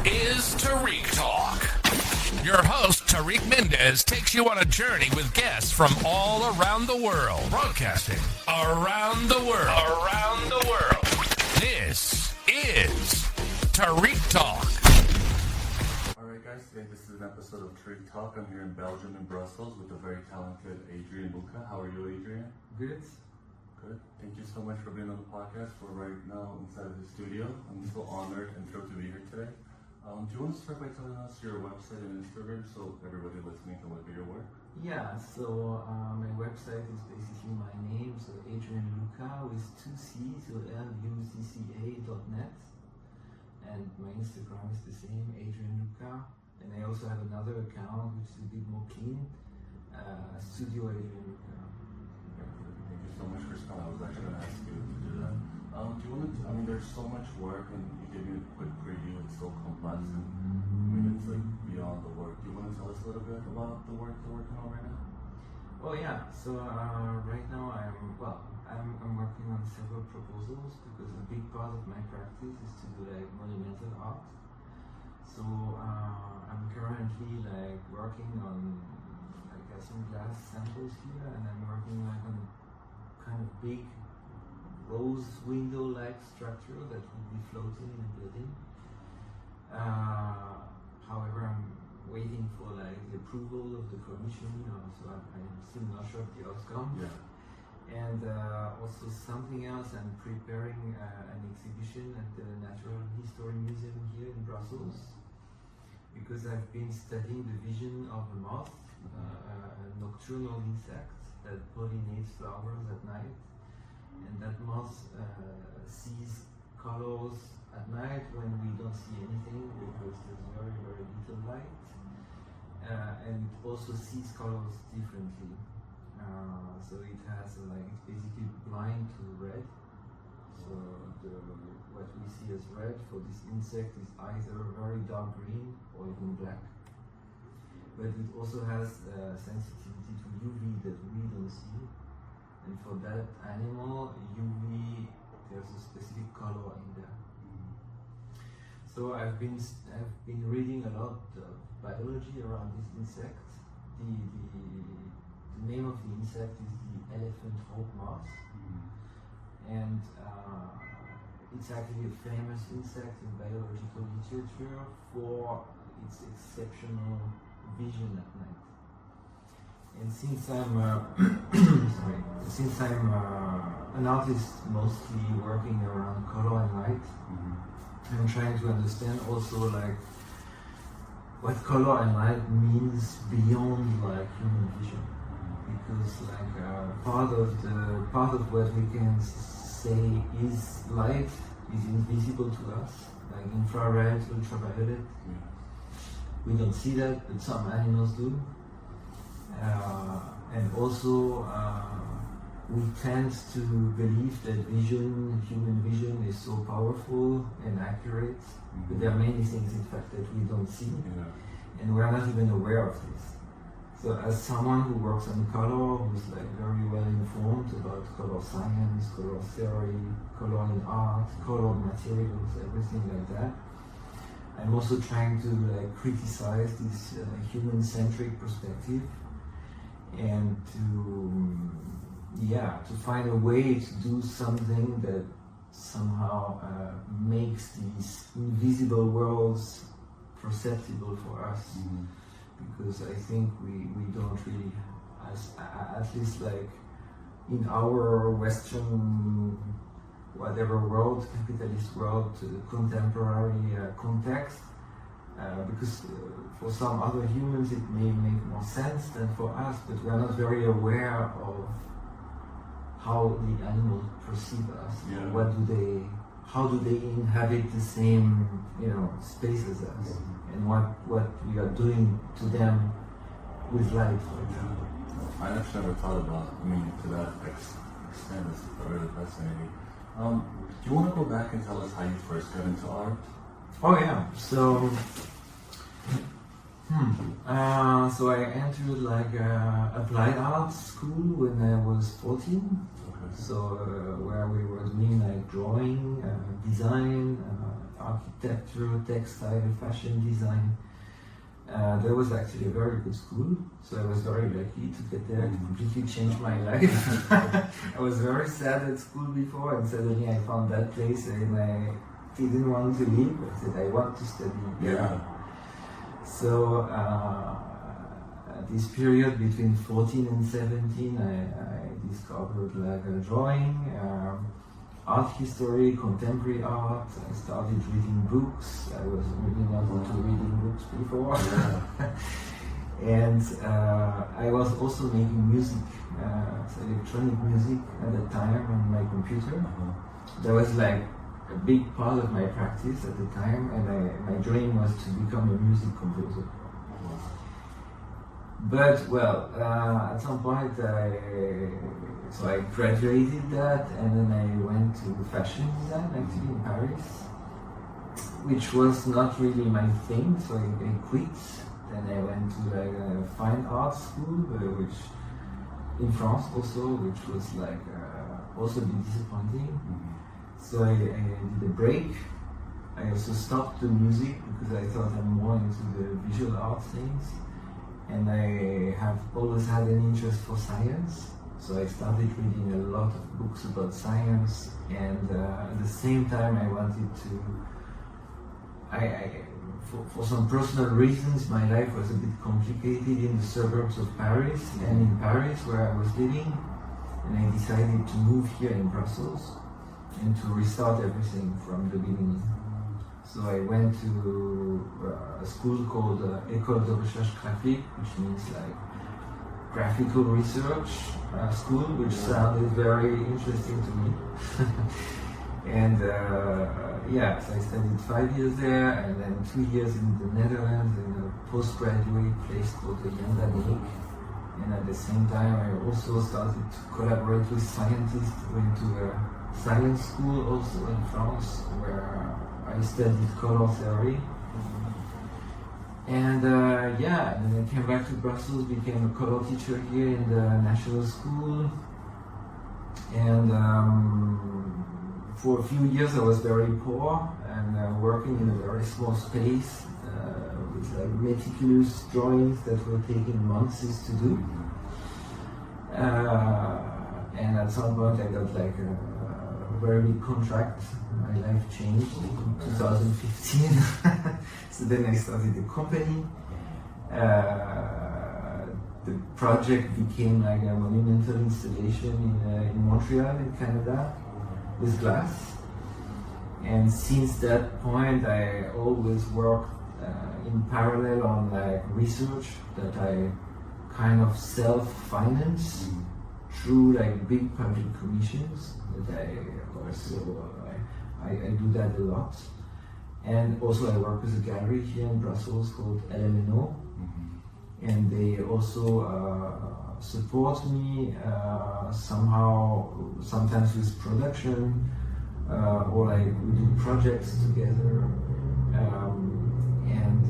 is Tariq Talk. Your host, Tariq Mendez, takes you on a journey with guests from all around the world. Broadcasting around the world. Around the world. This is Tariq Talk. Alright guys, today this is an episode of Tariq Talk. I'm here in Belgium, in Brussels, with the very talented Adrien Lucca. How are you, Adrien? Good. Good. Thank you so much for being on the podcast. We're right now inside of the studio. I'm so honored and thrilled to be here today. Do you want to start by telling us your website and Instagram so everybody listening can look at your work? Yeah, so my website is basically my name, so Adrien Lucca with 2 C's, so lucca.net. And my Instagram is the same, Adrien Lucca. And I also have another account which is a bit more clean, Studio Adrien Lucca. Thank you so much for coming. I was actually going to ask you to do that. Do you want to, there's so much work and you gave me a quick preview, it's so complex and it's like beyond the work. Do you want to tell us a little bit about the work you're working on right now? Oh yeah, so right now I'm working on several proposals because a big part of my practice is to do like monumental art. So I'm currently like working on some glass samples here, and I'm working like on a kind of big rose window-like structure that will be floating in a building. However, I'm waiting for like the approval of the commission, so I'm still not sure of the outcome. Yeah. And also something else, I'm preparing an exhibition at the Natural History Museum here in Brussels, because I've been studying the vision of a moth, a nocturnal insect that pollinates flowers at night. And that moth sees colors at night when we don't see anything because there's very, very little light. And it also sees colors differently. So it has it's basically blind to red. So what we see as red for this insect is either very dark green or even black. But it also has sensitivity to UV that we don't see. And for that animal, UV, there's a specific color in there. So I've been reading a lot of biology around this insect. The name of the insect is the elephant hope moth. And it's actually a famous insect in biological literature for its exceptional vision at night. And since I'm an artist mostly working around color and light, I'm trying to understand also what color and light means beyond human vision. Because part of what we can say is light is invisible to us, like infrared, ultraviolet. We don't see that, but some animals do. And also we tend to believe that human vision is so powerful and accurate, but there are many things in fact that we don't see, and we're not even aware of this. So as someone who works on color, who's very well informed about color science, color theory, color in art, colored materials, everything like that, I'm also trying to criticize this human-centric perspective and to find a way to do something that somehow makes these invisible worlds perceptible for us. Because I think we don't really, at least in our Western whatever world, capitalist world, contemporary context, because for some other humans it may make more sense than for us, but we are not very aware of how the animals perceive us. How do they inhabit the same space as us, and what we are doing to them with light, for example. I actually never thought about, to that extent. It's really fascinating. Do you want to go back and tell us how you first got into art? Oh yeah, so so I entered applied art school when I was 14. So where we were doing drawing, design, architecture, textile, fashion design. That was actually a very good school, so I was very lucky to get there. It completely changed my life. I was very sad at school before, and suddenly I found that place, and I didn't want to leave. I said I want to study here. Yeah. So this period between 14 and 17, I discovered like drawing, art history, contemporary art. I started reading books. I was really not into reading books before. And I was also making music, electronic music at the time on my computer. That was like a big part of my practice at the time, and my dream was to become a music composer. But well, at some point I graduated that, and then I went to fashion design actually in Paris, which was not really my thing, so I quit. Then I went to like a fine art school, which in France also, which was like also a bit disappointing. So I did a break. I also stopped the music because I thought I'm more into the visual art things. And I have always had an interest for science, so I started reading a lot of books about science, and at the same time I wanted to, for some personal reasons, my life was a bit complicated in the suburbs of Paris and in Paris where I was living, and I decided to move here in Brussels and to restart everything from the beginning. So I went to a school called École de Recherche Graphique, which means like graphical research school, which sounded very interesting to me. And so I studied 5 years there, and then 2 years in the Netherlands in a postgraduate place called the Jan Danique. And at the same time, I also started to collaborate with scientists. Went to a science school also in France, where I studied color theory. And then I came back to Brussels, became a color teacher here in the national school. And for a few years I was very poor and working in a very small space with like meticulous drawings that were taking months to do. And at some point I got like a very big contract. My life changed in 2015. So then I started a company. The project became like a monumental installation in Montreal, in Canada, with glass. And since that point, I always worked in parallel on like research that I kind of self-finance through like big public commissions. That I do that a lot. And also I work with a gallery here in Brussels called LMNO. And they also support me somehow, sometimes with production, or like we do projects together, and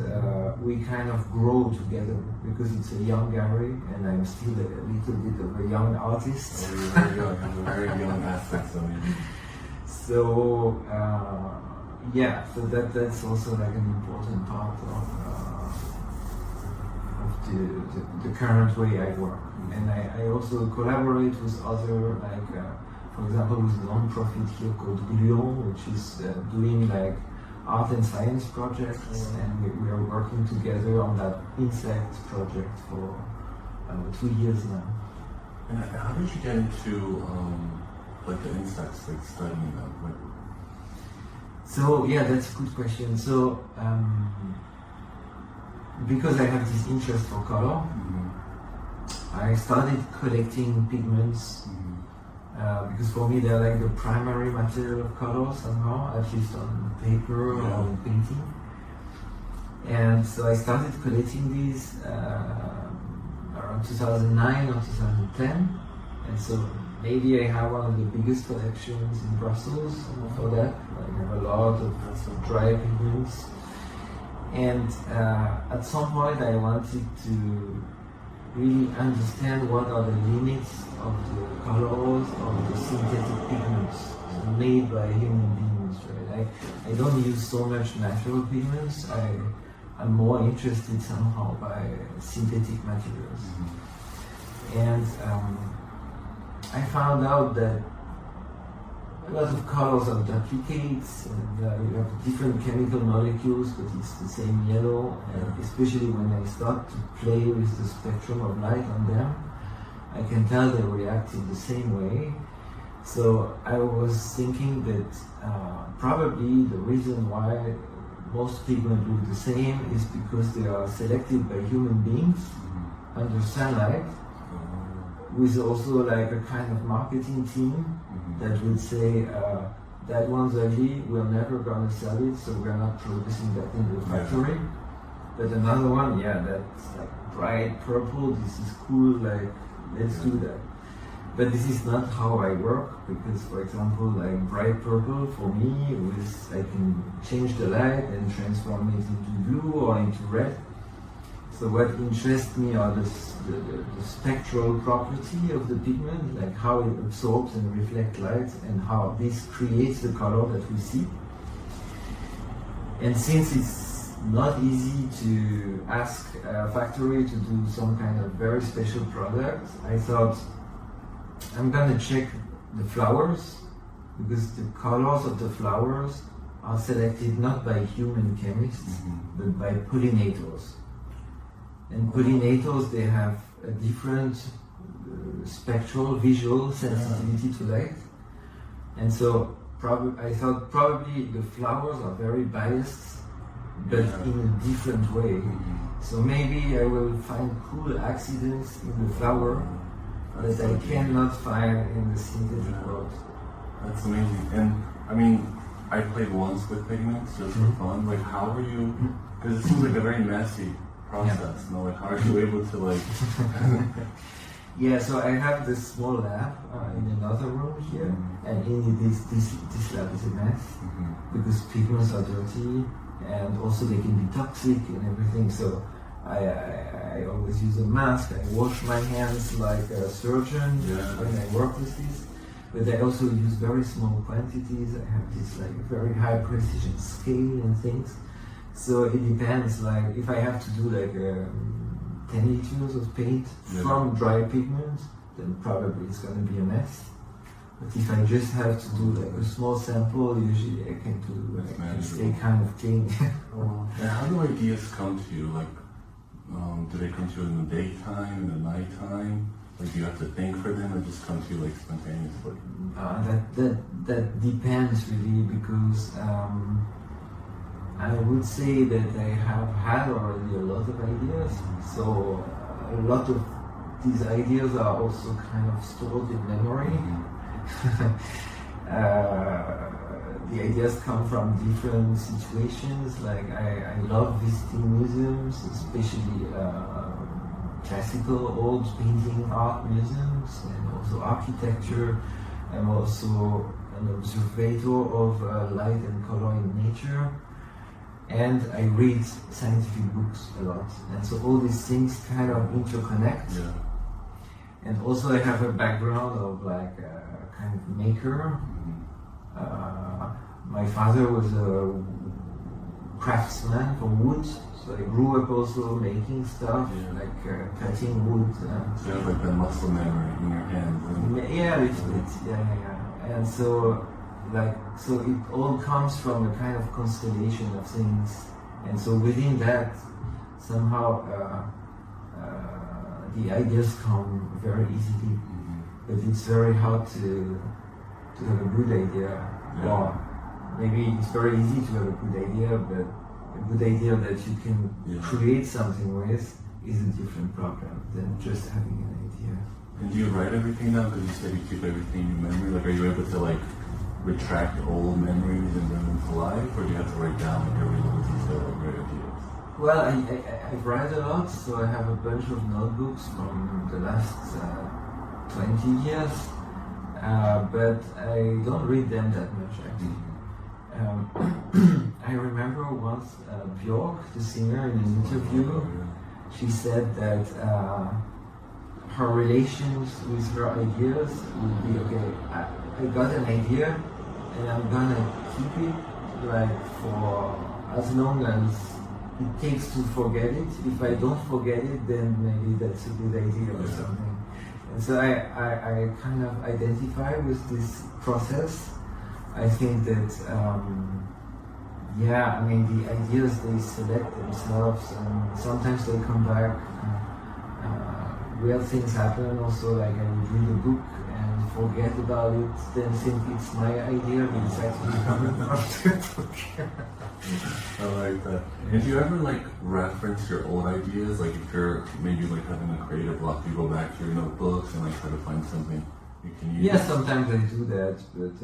we kind of grow together because it's a young gallery, and I'm still a little bit of a young artist. You're very young, have a very young aspect of you. So so that's also like an important part of the current way I work. And I also collaborate with other, like for example with a non-profit here called Lyon, which is doing like art and science projects, and we are working together on that insect project for 2 years now. And how did you get into like the insects, like studying them? So yeah, that's a good question. So because I have this interest for color, I started collecting pigments because for me they're like the primary material of color somehow, at least on paper or on painting. And so I started collecting these around 2009 or 2010, and so maybe I have one of the biggest collections in Brussels for that. I have a lot of dry pigments. And at some point I wanted to really understand what are the limits of the colors of the synthetic pigments made by human beings, right? I don't use so much natural pigments. I'm more interested somehow by synthetic materials. And I found out that a lot of colors are duplicates, and you have different chemical molecules, but it's the same yellow. And especially when I start to play with the spectrum of light on them, I can tell they react in the same way. So I was thinking that probably the reason why most pigments look the same is because they are selected by human beings under sunlight, with also like a kind of marketing team that would say that one's ugly, we're never gonna sell it, so we're not producing that in the factory. But another one, yeah, that's like bright purple, this is cool, like let's do that. But this is not how I work, because for example, like bright purple for me, I can change the light and transform it into blue or into red. So what interests me are the spectral property of the pigment, like how it absorbs and reflects light, and how this creates the color that we see. And since it's not easy to ask a factory to do some kind of very special product, I thought I'm gonna check the flowers, because the colors of the flowers are selected not by human chemists, but by pollinators. And pollinators, they have a different spectral, visual sensitivity to light. And so I thought probably the flowers are very biased, but in a different way. So maybe I will find cool accidents in the flower that I cannot find in the synthetic world. That's amazing. And I mean, I played once with pigments just for fun. Like, how were you? Because it seems like a very messy process. No, like, how are you able to like? Yeah, so I have this small lab in another room here, and in this lab is a mess because pigments are dirty, and also they can be toxic and everything. So I always use a mask. I wash my hands like a surgeon when I work with this. But I also use very small quantities. I have this like very high precision scale and things. So it depends. Like if I have to do like 10 liters of paint from dry pigment, then probably it's gonna be a mess. But if I just have to do like a small sample, usually I can do. I can stay kind of clean. And how do ideas come to you? Like, do they come to you in the daytime, in the nighttime? Like, do you have to think for them, or just come to you like spontaneously? That depends really, because I would say that I have had already a lot of ideas. So a lot of these ideas are also kind of stored in memory. The ideas come from different situations. Like I love visiting museums, especially classical old painting art museums, and also architecture. I'm also an observator of light and color in nature, and I read scientific books a lot, and so all these things kind of interconnect. And also I have a background of like a kind of maker. My father was a craftsman for wood, so I grew up also making stuff, like cutting wood. So you have like the muscle memory in your hands. Yeah, a little bit. Yeah. And so, so it all comes from a kind of constellation of things. And so within that, somehow the ideas come very easily. But it's very hard to have a good idea. Well, maybe it's very easy to have a good idea, but a good idea that you can create something with is a different problem than just having an idea. And do you write everything down? Because you said you keep everything in your memory. Like, are you able to like retract old memories and bring them to life, or do you have to write down like every little detail of your ideas? Well, I write a lot, so I have a bunch of notebooks from the last 20 years, but I don't read them that much actually. I remember once Björk, the singer, in an interview, she said that her relations with her ideas would be, okay, I got an idea and I'm gonna keep it like for as long as it takes to forget it. If I don't forget it, then maybe that's a good idea or something. And so I kind of identify with this process. I think that, yeah, I mean, the ideas, they select themselves and sometimes they come back. Real things happen also, like I would read a book and forget about it, then think it's my idea, but it's actually coming from the book. I like that. And do you ever like reference your old ideas? Like if you're maybe like having a creative block, you go back to your notebooks and like try to find something you can use? Yeah, sometimes I do that, but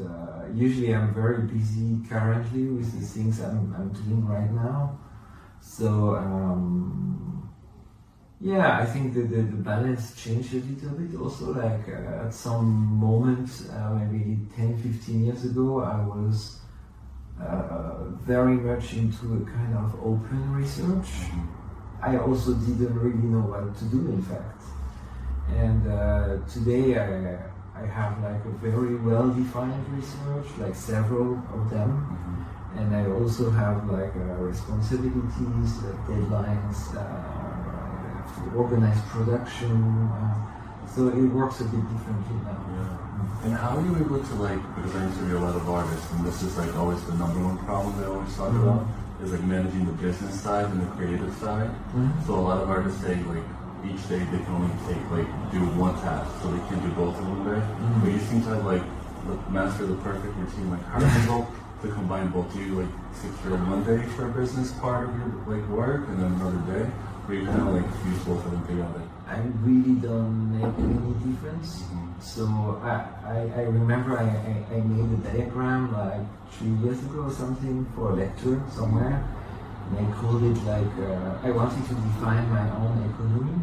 usually I'm very busy currently with the things I'm doing right now. So, yeah, I think that the balance changed a little bit also. Like at some moment, maybe 10-15 years ago, I was very much into a kind of open research. I also didn't really know what to do, in fact. And today I have like a very well-defined research, like several of them. And I also have like responsibilities, like deadlines, to organize production. So it works a bit differently now. Yeah. And how are you able to like, because I interview a lot of artists, and this is like always the number one problem they always talk about, is like managing the business side and the creative side. So a lot of artists say like each day they can only do one task, so they can't do both in one day. But you seem to have like master the perfect routine. Like how are you able to combine both? Do you like secure one day for a business part of your like work and then another day? Or you kind of like use both of them together? I really don't make any difference. So I remember I made a diagram like 3 years ago or something for a lecture somewhere, and I called it like I wanted to define my own economy,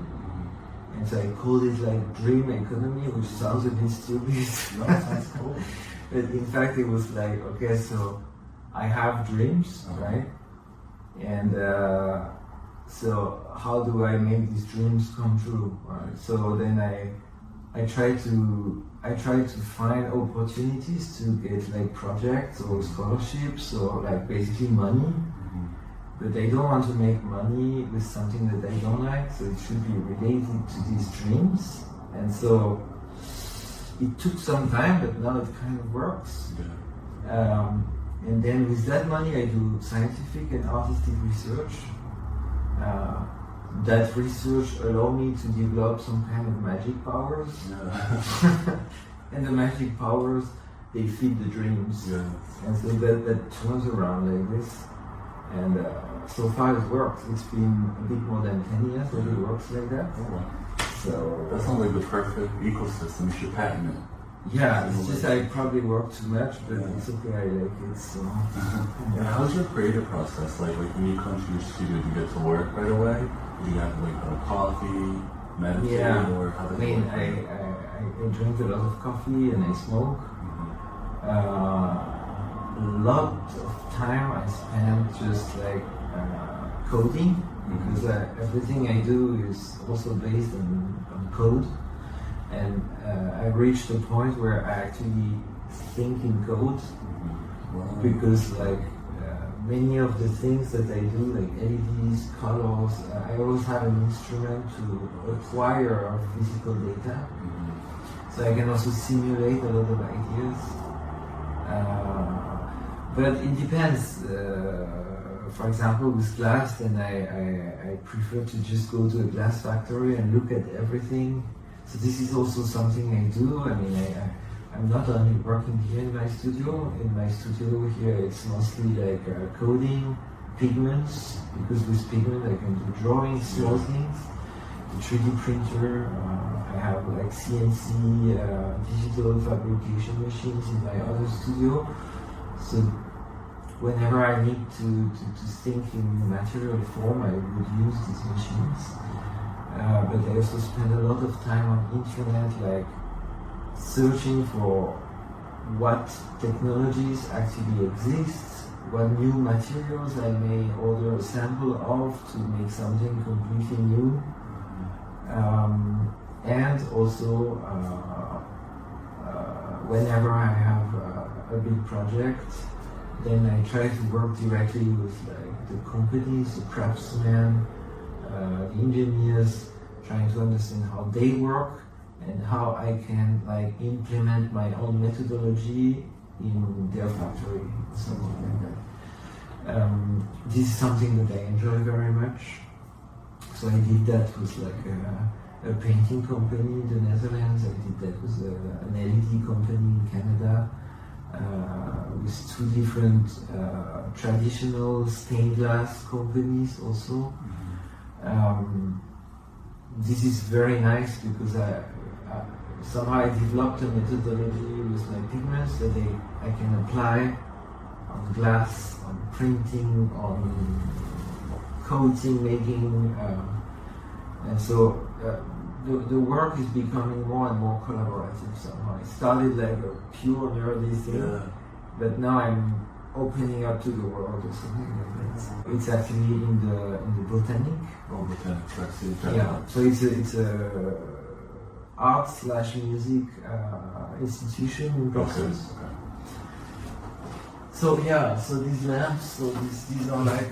and so I called it like dream economy, which sounds a bit stupid. No, it sounds cool. But in fact it was like, okay, so I have dreams, right? And so how do I make these dreams come true? Right? So then I try to find opportunities to get like projects or scholarships or like basically money. But I don't want to make money with something that I don't like, so it should be related to these dreams. And so it took some time, but now it kind of works. And then with that money I do scientific and artistic research. That research allowed me to develop some kind of magic powers. And the magic powers, they feed the dreams. And so that turns around like this. And so far it works. It's been a bit more than 10 years that it works like that. So that sounds like the perfect ecosystem. You should patent it. Yeah, it's just I probably work too much, but it's okay, I like it, so... And how's your creative process? Like when you come to your studio, do you get to work right away? Do you have to like have a coffee, meditate, or how does it work? I drink a lot of coffee and I smoke. A lot of time I spend just like coding, because everything I do is also based on code. And I reached a point where I actually think in code, because like many of the things that I do, like LEDs, colors, I always have an instrument to acquire physical data. So I can also simulate a lot of ideas. But it depends. For example, with glass, then I prefer to just go to a glass factory and look at everything. So this is also something I do. I mean, I'm not only working here in my studio. In my studio here, it's mostly like coding, pigments, because with pigment I can do drawings, small things, the 3D printer. I have like CNC digital fabrication machines in my other studio. So whenever I need to think in material form, I would use these machines. But I also spend a lot of time on internet, like searching for what technologies actually exist, what new materials I may order a sample of to make something completely new. And also, whenever I have a big project, then I try to work directly with like the companies, the craftsmen, the engineers, trying to understand how they work and how I can like implement my own methodology in their factory, something like that. This is something that I enjoy very much. So I did that with like a painting company in the Netherlands. I did that with an LED company in Canada, with two different traditional stained glass companies also. This is very nice because somehow I developed a methodology with my pigments that I can apply on glass, on printing, on coating making, and so the work is becoming more and more collaborative somehow. It started like a pure nerdy thing, but now I'm opening up to the world or something like that. It's actually in the Botanic. Oh, Botanic, that's it. Yeah, so it's a art/music institution in Brussels. Okay. So yeah, so these lamps, so these are like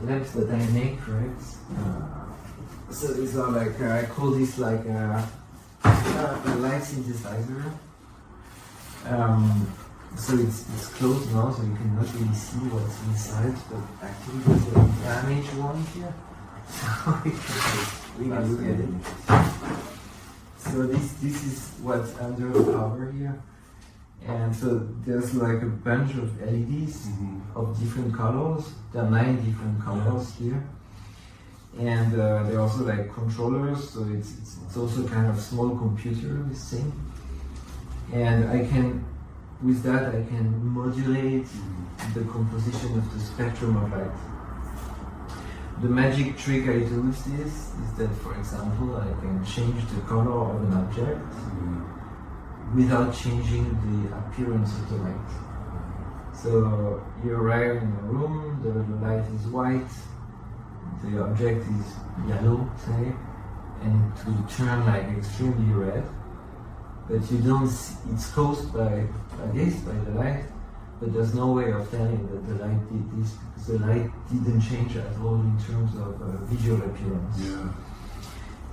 lamps that I make, right? So these are like I call this like a light synthesizer. So it's closed now, so you cannot really see what's inside, but actually there's a damaged one here. So we can look at it. So this is what's under the cover here. And so there's like a bunch of LEDs of different colors. There are 9 different colors here. And there are also like controllers, so it's also kind of small computer, this thing. And with that I can modulate the composition of the spectrum of light. The magic trick I do with this is that, for example, I can change the color of an object without changing the appearance of the light. So you arrive in a room, the light is white, the object is yellow, say, and it will turn like extremely red, but you don't see, it's caused by the light, but there's no way of telling that the light did this because the light didn't change at all in terms of visual appearance. Yeah.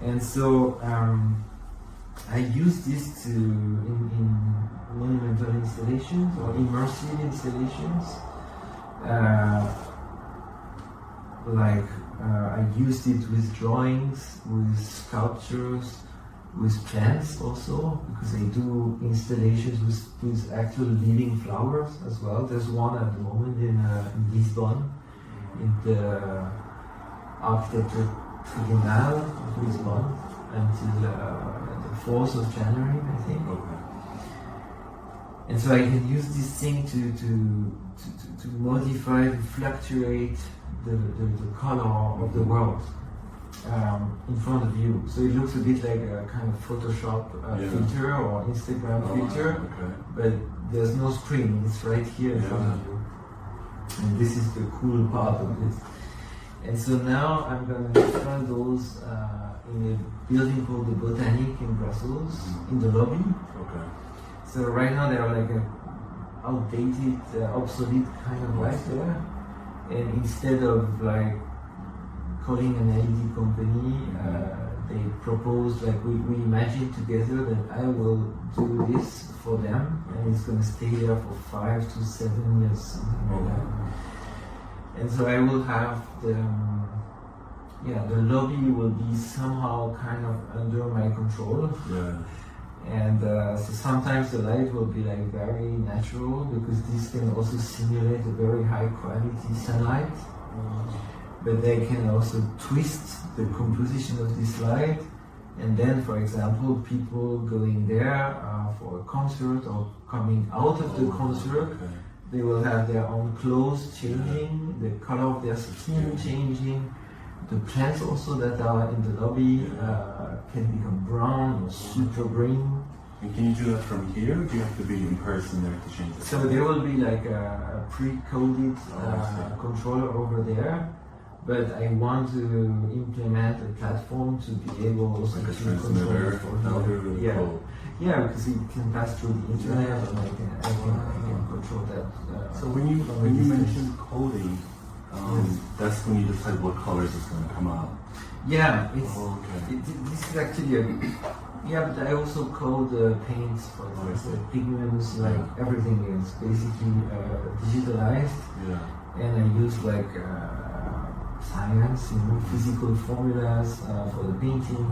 And so I use this in monumental installations or immersive installations. I used it with drawings, with sculptures, with plants also, because I do installations with actual living flowers as well. There's one at the moment in Lisbon, in the Architecture Tribunal of Lisbon, until the 4th of January, I think. Okay. And so I can use this thing to modify, to fluctuate the color of the world in front of you. So it looks a bit like a kind of Photoshop filter or Instagram filter, but there's no screen, it's right here in front of you. And this is the cool part of it. And so now I'm going to install those in a building called the Botanic in Brussels, in the lobby. Okay. So right now they are like an outdated, obsolete kind of light there. And instead of like calling an LED company, they proposed, like we imagined together that I will do this for them, and it's going to stay there for 5 to 7 years, something like that. And so I will have the lobby will be somehow kind of under my control. Yeah. And so sometimes the light will be like very natural, because this can also simulate a very high quality sunlight. But they can also twist the composition of this light, and then, for example, people going there for a concert or coming out of the concert, they will have their own clothes changing, the color of their skin changing. The plants also that are in the lobby can become brown or super green. And can you do that from here, or do you have to be in person there to change it? So there will be like a pre-coded controller over there, but I want to implement a platform to be able also Like a to control transmitter. it for That would be here. really Yeah, cool. Yeah, because it can pass through the internet, and I can control that. So when you mentioned coding, that's when you decide what colors is going to come out. Yeah, it's okay. this is actually a yeah, but I also code paints for pigments, like everything is basically digitalized, and I use like science, physical formulas for the painting,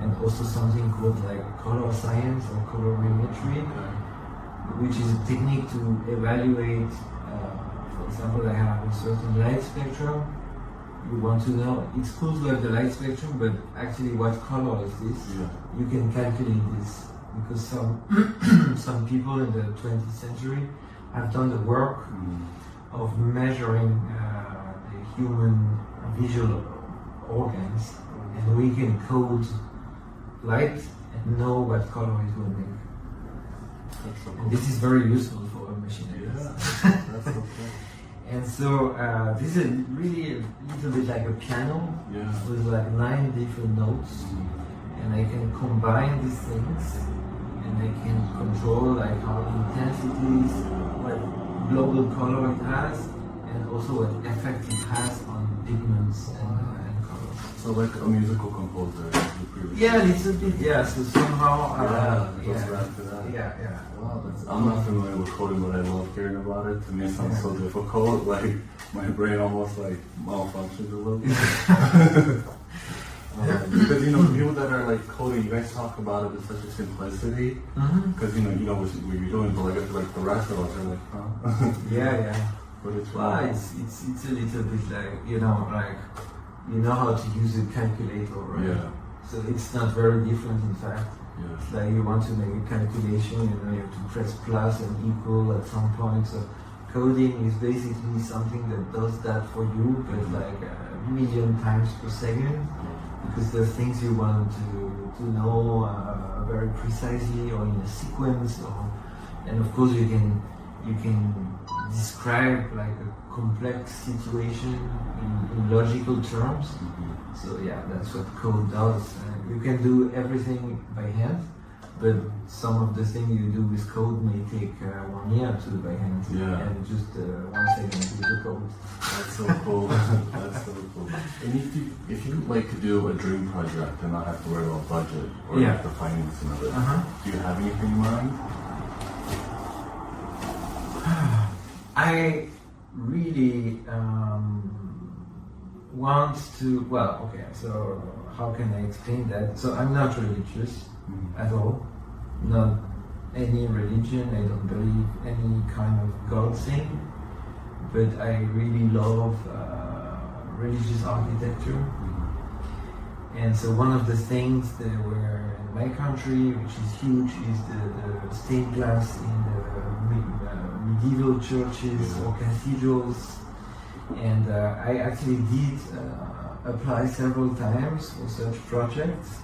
and also something called like color science or colorimetry, which is a technique to evaluate. For example, I have a certain light spectrum. You want to know, it's cool to have the light spectrum, but actually what color is this? You can calculate this, because some people in the 20th century have done the work of measuring the human visual organs, and we can code light and know what color it will make. That's so cool. And this is very useful for machinery. That's so cool. And so this is really a little bit like a piano with like 9 different notes, and I can combine these things, and I can control like how intense it is, what global color it has, and also what effect it has on pigments and colors. So like a musical composer. Yeah, a little bit. Yeah. So somehow. It goes back to that. Yeah. Wow, I'm not familiar with coding, but I love hearing about it. To me, it sounds so difficult. Like my brain almost like malfunctions a little bit. Because people that are like coding, you guys talk about it with such a simplicity. Because you know what you're doing, but like I feel like the rest of us are like, huh? Yeah. But it's it's a little bit like you know how to use a calculator, right? Yeah. So it's not very different, in fact. It's like you want to make a calculation, you have to press plus and equal at some point. So coding is basically something that does that for you, but like a million times per second, because there are things you want to know very precisely or in a sequence, and of course you can describe like a complex situation in logical terms. So yeah, that's what code does. You can do everything by hand, but some of the things you do with code may take 1 year to do by hand, and just 1 second to do the code. That's so cool. That's so cool. And if you like to do a dream project and not have to worry about budget or like the financing of it, do you have anything in mind? I really want to, so how can I explain that? So I'm not religious at all, not any religion, I don't believe any kind of God thing, but I really love religious architecture. And so one of the things that were in my country, which is huge, is the stained glass in the medieval churches or cathedrals. And I actually did apply several times for such projects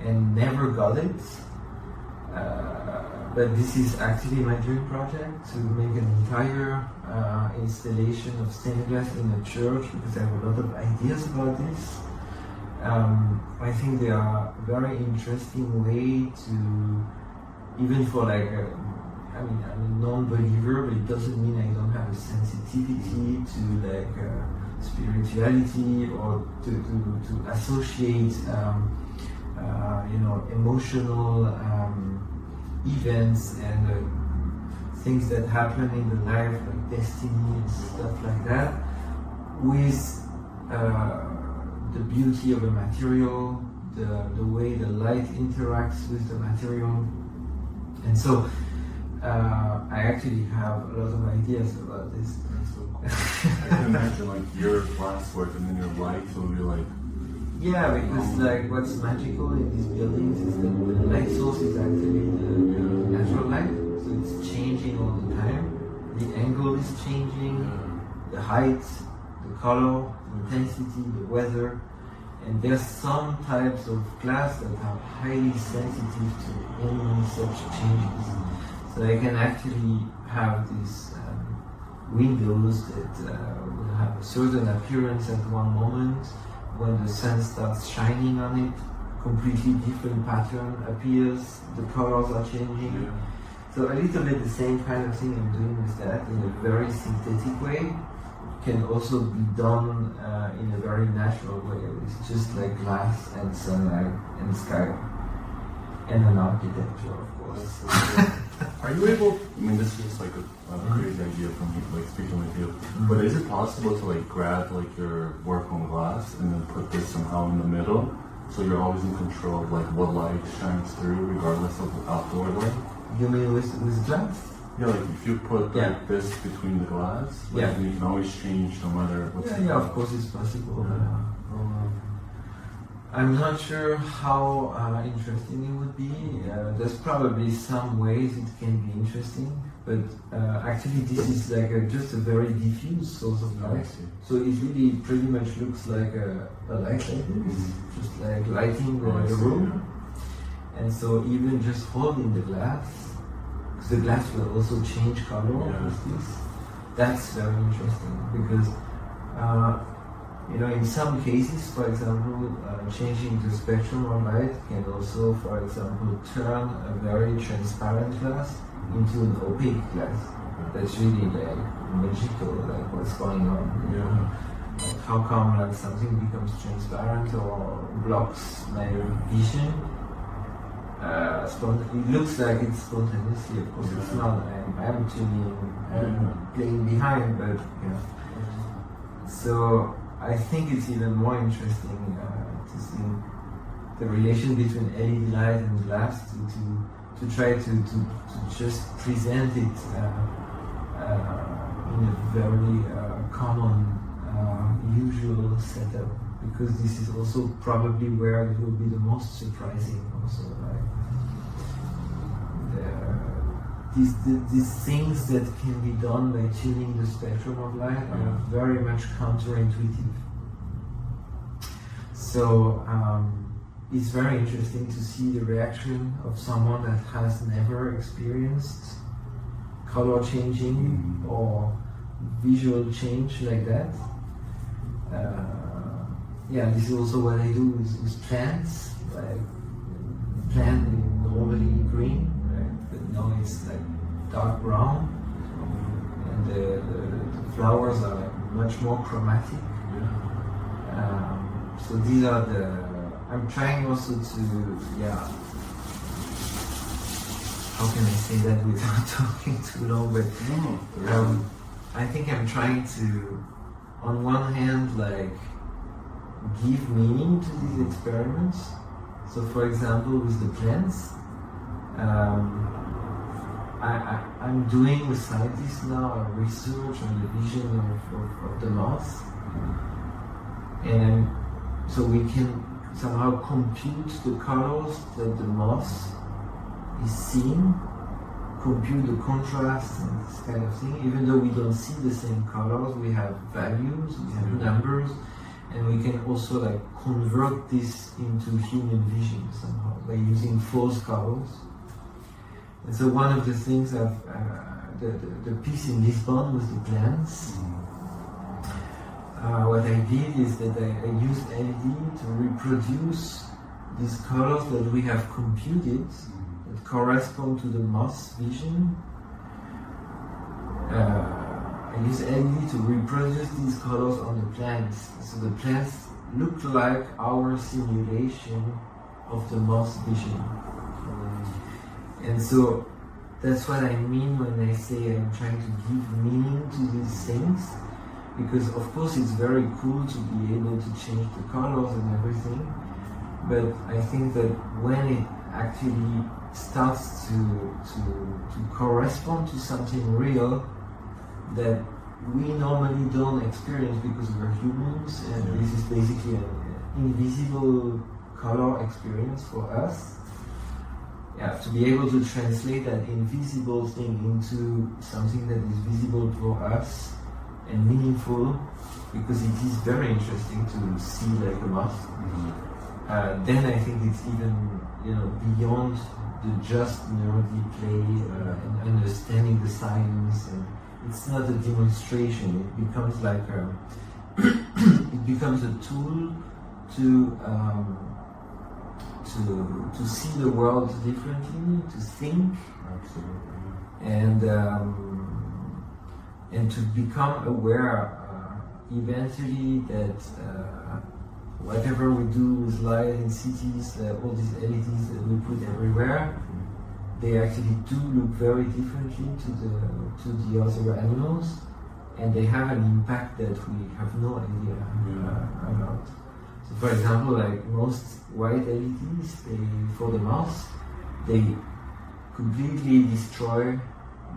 and never got it. But this is actually my dream project, to make an entire installation of stained glass in a church, because I have a lot of ideas about this. I think they are a very interesting way to, even for like I'm a non-believer, but it doesn't mean I don't have a sensitivity to like spirituality, or to associate emotional events and things that happen in the life, like destiny and stuff like that, with the beauty of a material, the way the light interacts with the material. And so I actually have a lot of ideas about this. That's so cool. I can imagine like your glass work and then your lights will be like... Yeah, because like what's magical in these buildings is that the light source is actually the natural light, so it's changing all the time. The angle is changing, the height, the color, the intensity, the weather. And there's some types of glass that are highly sensitive to any such changes. So I can actually have these windows that will have a certain appearance at one moment when the sun starts shining on it, completely different pattern appears, the colors are changing. Yeah. So a little bit the same kind of thing I'm doing with that in a very synthetic way can also be done in a very natural way. It's just like glass and sunlight and sky and an architecture, of course. Are you able? I mean, this is like a crazy idea from like speaking with you. But is it possible to like grab like your work on glass and then put this somehow in the middle, so you're always in control of like what light shines through, regardless of the outdoor light? You mean with glass? Yeah, like if you put like Yeah. this between the glass, like, Yeah. you can always change no matter what's. Yeah, of course it's possible. I'm not sure how interesting it would be. There's probably some ways it can be interesting, but actually this is like just a very diffuse source of I light. see. So it really pretty much looks like a light like this, just like lighting Oh, I the see, room. And so even just holding the glass, because the glass will also change color Yeah. with this, that's very interesting because in some cases, for example, changing the spectrum of light can also, for example, turn a very transparent glass into an opaque glass. That's really like magical, like what's going on. Yeah. Like how come like something becomes transparent or blocks my vision? It looks like it's spontaneously, of course it's not. I'm tuning, I'm playing behind, but So I think it's even more interesting to see the relation between LED light and glass to try to just present it in a very common, usual setup, because this is also probably where it will be the most surprising also, like these things that can be done by tuning the spectrum of light are very much counterintuitive. So it's very interesting to see the reaction of someone that has never experienced color changing or visual change like that. This is also what I do with plants. Like plant normally green, right? But now it's like dark brown, and the flowers are like much more chromatic. So these are I'm trying also to, how can I say that without talking too long, but I think I'm trying to, on one hand, like, give meaning to these experiments. So for example, with the plants, I'm doing with scientists now a research on the vision of the moth, and so we can somehow compute the colors that the moth is seeing, compute the contrast and this kind of thing. Even though we don't see the same colors, we have values, we have numbers, and we can also like convert this into human vision somehow by using false colors. And so one of the things the piece in Lisbon with the plants, what I did is that I used LED to reproduce these colors that we have computed that correspond to the moth's vision. I use LED to reproduce these colors on the plants. So the plants look like our simulation of the moth's vision. And so that's what I mean when I say I'm trying to give meaning to these things. Because of course it's very cool to be able to change the colors and everything, but I think that when it actually starts to correspond to something real that we normally don't experience because we're humans, and this is basically an invisible color experience for us. To be able to translate that invisible thing into something that is visible for us and meaningful, because it is very interesting to see like a moth. Then I think it's even beyond the just nerdy play and understanding the science, and it's not a demonstration. It becomes like it becomes a tool to to see the world differently, to think, Absolutely. and to become aware eventually that whatever we do with light in cities, all these LEDs that we put everywhere, they actually do look very differently to the other animals, and they have an impact that we have no idea about. So, for example, like most white LEDs, for the mouse, they completely destroy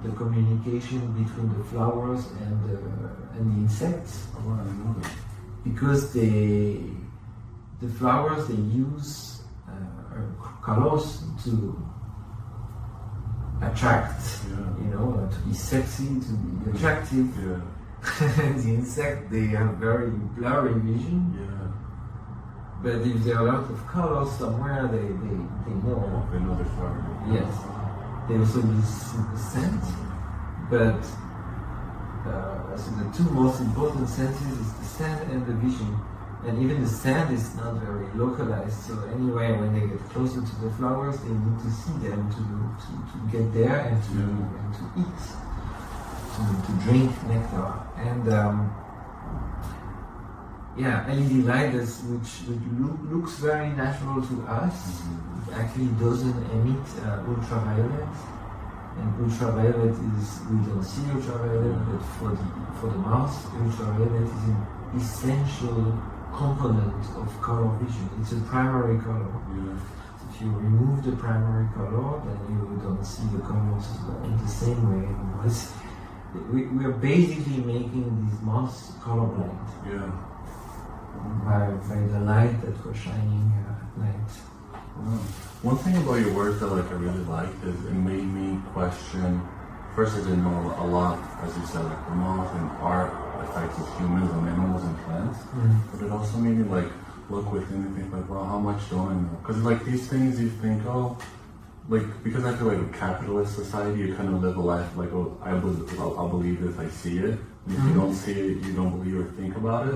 the communication between the flowers and the insects, Oh, I know that. because the flowers, they use colors to attract, to be sexy, to be attractive. Yeah. The insect, they have very blurry vision, Yeah. but if there are a lot of colors somewhere, they know. They know they're sorry. Yes. They also use the scent, but so the two most important senses is the scent and the vision. And even the scent is not very localized. So anyway, when they get closer to the flowers, they need to see them to get there and to eat, to drink nectar. And LED light which looks very natural to us. It actually doesn't emit ultraviolet. And ultraviolet we don't see ultraviolet, but for the mouse, ultraviolet is an essential component of color vision. It's a primary color. Yeah. If you remove the primary color, then you don't see the colors in the same way anymore. We are basically making these mouse colorblind by the light that we're shining at night. Wow. One thing about your work that I really liked is it made me question. First, I didn't know a lot, as you said, like the moth and art affects humans and animals and plants. But it also made me look within and think well, how much don't I know? Because these things you think, because I feel like a capitalist society, you kind of live a life like, I'll believe this, I see it. And if you don't see it, you don't believe or think about it.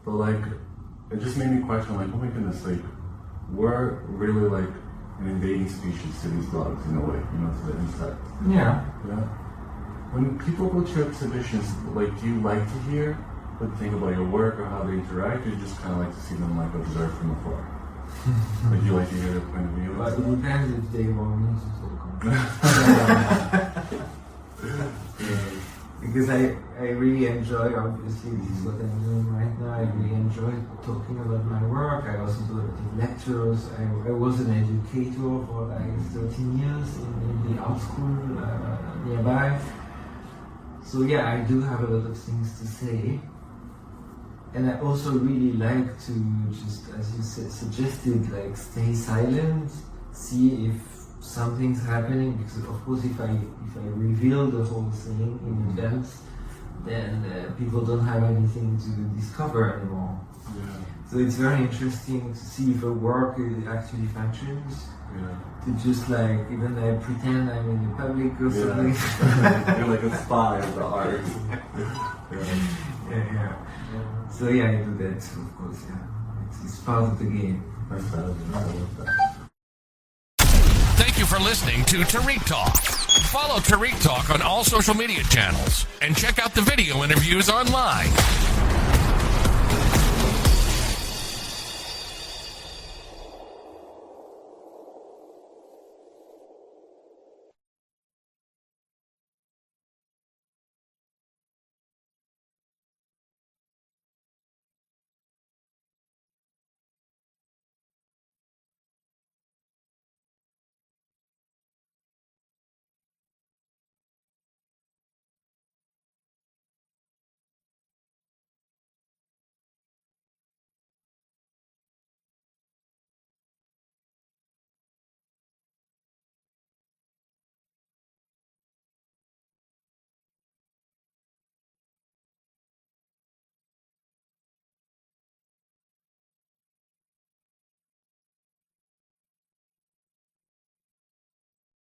But it just made me question, oh my goodness, we're really an invading species to these bugs in a way, to the insect. Yeah. Yeah. When people go to your exhibitions, do you like to hear what they think about your work or how they interact, or you just kind of like to see them observe from afar? Do you like to hear their point of view? But it depends if they want me to talk. Because I really enjoy, obviously this is what I'm doing right now, I really enjoy talking about my work. I also do a lot of lectures. I was an educator for 13 years in the art school nearby. So yeah, I do have a lot of things to say. And I also really like to just, as you suggested, stay silent, see if something's happening, because of course if I reveal the whole thing in advance, then people don't have anything to discover anymore. Yeah. So it's very interesting to see if a work actually functions. Yeah. To just even pretend I'm in the public or something. You're like a spy of the art. Yeah. So yeah, I do that too, of course. Yeah, it's part of the game. That's fabulous. I love that. Thank you for listening to Tariq Talk. Follow Tariq Talk on all social media channels and check out the video interviews online.